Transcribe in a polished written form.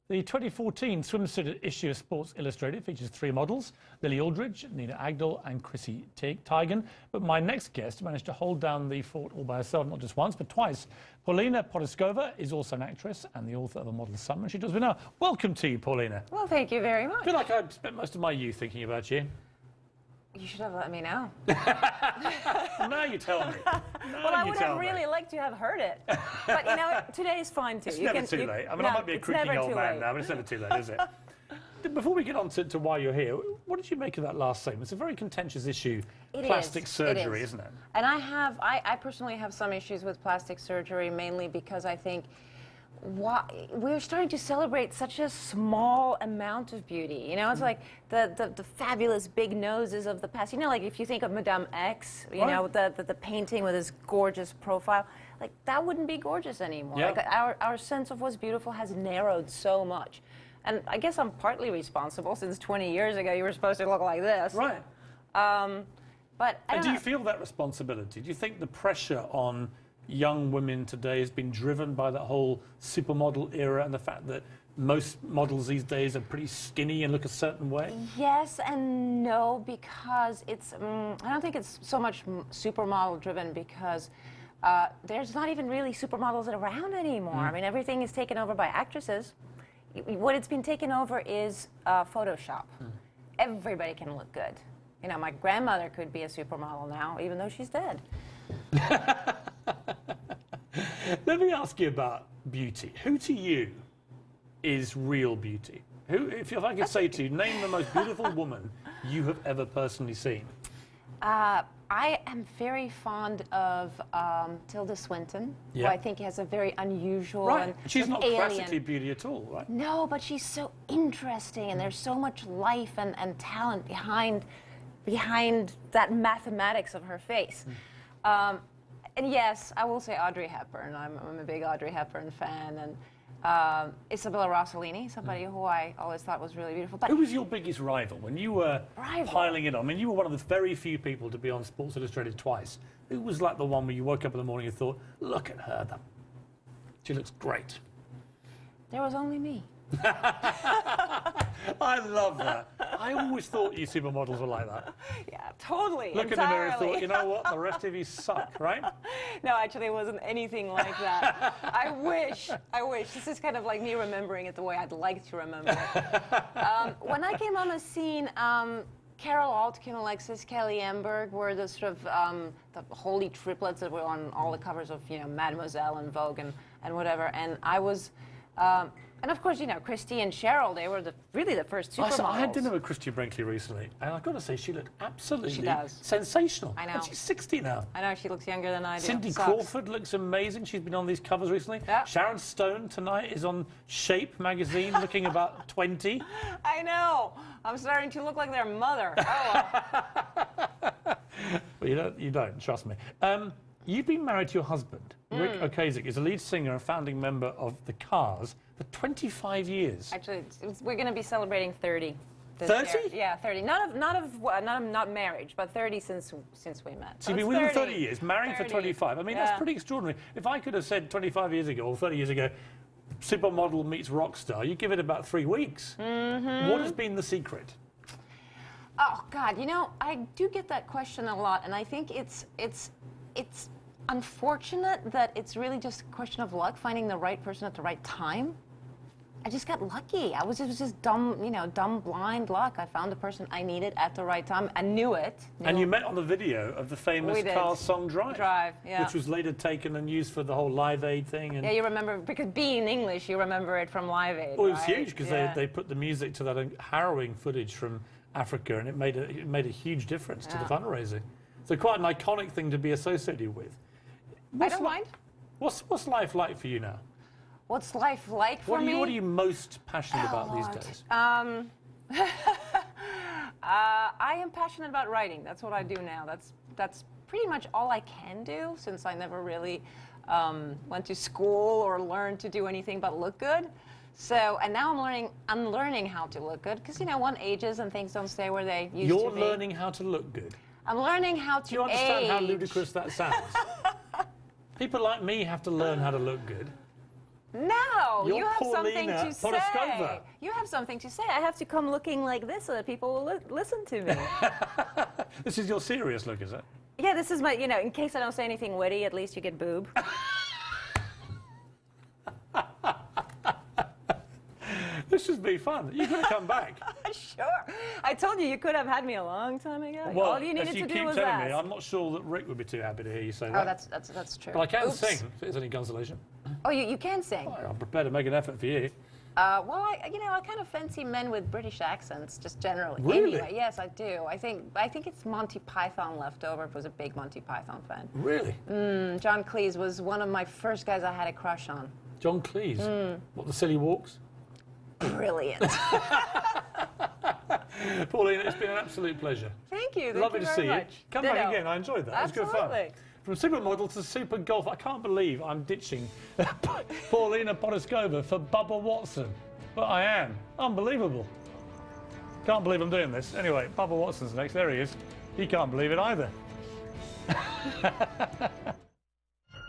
The 2014 swimsuit issue of Sports Illustrated features 3 models, Lily Aldridge, Nina Agdal and Chrissy Teigen. But my next guest managed to hold down the fort all by herself, not just once, but twice. Paulina Porizkova is also an actress and the author of A Model's Summer. She does me now. Welcome to you, Paulina. Well, thank you very much. I feel like I've spent most of my youth thinking about you. You should have let me know. Now you tell me. Well, I would have really liked to have heard it. But, you know, today is fine, too. It's never too late. I mean, I might be a creaking old man now, but it's never too late, is it? Before we get on to why you're here, what did you make of that last statement? It's a very contentious issue, plastic surgery, isn't it? And I personally have some issues with plastic surgery, mainly because I think we're starting to celebrate such a small amount of beauty. You know, it's like the fabulous big noses of the past. You know, like if you think of Madame X, you know, the painting with his gorgeous profile, like that wouldn't be gorgeous anymore. Yep. Like our sense of what's beautiful has narrowed so much. And I guess I'm partly responsible, since 20 years ago you were supposed to look like this. Right. But do you feel that responsibility? Do you think the pressure on young women today has been driven by that whole supermodel era and the fact that most models these days are pretty skinny and look a certain way? Yes and no, because it's I don't think it's so much supermodel driven, because there's not even really supermodels around anymore. I mean, everything is taken over by actresses. What it's been taken over is Photoshop. Everybody can look good. You know, my grandmother could be a supermodel now, even though she's dead. Let me ask you about beauty. Who to you is real beauty? Who, if I could say to you, name the most beautiful woman you have ever personally seen. I am very fond of Tilda Swinton, who I think has a very unusual and she's not alien. classically beauty at all, right? No, but she's so interesting, and there's so much life and talent behind that mathematics of her face. And yes, I will say Audrey Hepburn. I'm a big Audrey Hepburn fan, and Isabella Rossellini, somebody who I always thought was really beautiful. But who was your biggest rival when you were piling it on? I mean, you were one of the very few people to be on Sports Illustrated twice. Who was like the one where you woke up in the morning and thought, look at her, she looks great? There was only me. I love that. I always thought you supermodels were like that. Yeah, totally. Look in the mirror and thought, you know what, the rest of you suck, right? No, actually, it wasn't anything like that. I wish. This is kind of like me remembering it the way I'd like to remember it. When I came on the scene, Carol Altkin, Alexis Kelly Emberg were the sort of the holy triplets that were on all the covers of, you know, Mademoiselle and Vogue and whatever. And I was... and of course, you know, Christy and Cheryl, they were really the first supermodels. I had dinner with Christy Brinkley recently, and I've got to say, she looked absolutely sensational. I know. And she's 60 now. I know, she looks younger than I do. Cindy Crawford looks amazing. She's been on these covers recently. Yeah. Sharon Stone tonight is on Shape magazine, looking about 20. I know. I'm starting to look like their mother. Oh, well. Well, you don't, trust me. You've been married to your husband. Rick Ocasek is a lead singer and founding member of The Cars for 25 years. Actually, we're going to be celebrating 30. 30? Yeah, 30. Not marriage, but 30 since we met. So you've been with him 30 years, married for 25. I mean, that's pretty extraordinary. If I could have said 25 years ago or 30 years ago, supermodel meets rock star, you give it about 3 weeks. What has been the secret? Oh, God, you know, I do get that question a lot, and I think it's unfortunate that it's really just a question of luck, finding the right person at the right time. I just got lucky. It was just dumb, you know, blind luck. I found the person I needed at the right time. I knew it. And you met on the video of the famous Cars song Drive. Yeah. Which was later taken and used for the whole Live Aid thing. And yeah, you remember, because being English, you remember it from Live Aid. Well, it was huge, because they put the music to that harrowing footage from Africa, and it made a huge difference to the fundraising. So quite an iconic thing to be associated with. I don't mind. What's life like for you now? What's life like for me? What are you most passionate about these days? I am passionate about writing. That's what I do now. That's pretty much all I can do, since I never really went to school or learned to do anything but look good. So, and now I'm learning how to look good, because, you know, one ages and things don't stay where they used to be. You're learning how to look good? I'm learning how to age. Do you understand how ludicrous that sounds? People like me have to learn how to look good. No, You're you have something Paulina to say. Porizkova. You have something to say. I have to come looking like this so that people will listen to me. This is your serious look, is it? Yeah, this is my, in case I don't say anything witty, at least you get boob. This should be fun. You could have come back. Sure. I told you could have had me a long time ago. Well, all you needed as you to keep do was telling ask. me, I'm not sure that Rick would be too happy to hear you say Oh, that. that's true. But I can Oops. sing, if it's any consolation. Oh, you can sing. I'm prepared to make an effort for you. Well, I kind of fancy men with British accents, just generally. Really? Anyway, yes, I do. I think it's Monty Python left over. I was a big Monty Python fan. Really? John Cleese was one of my first guys I had a crush on. John Cleese? What, the silly walks? Brilliant. Paulina, it's been an absolute pleasure. Thank you. Lovely to see you. Come Ditto. back again. I enjoyed that. Absolutely. It was good fun. From supermodel to super golf, I can't believe I'm ditching Paulina Porizkova for Bubba Watson. But I am. Unbelievable. Can't believe I'm doing this. Anyway, Bubba Watson's next. There he is. He can't believe it either.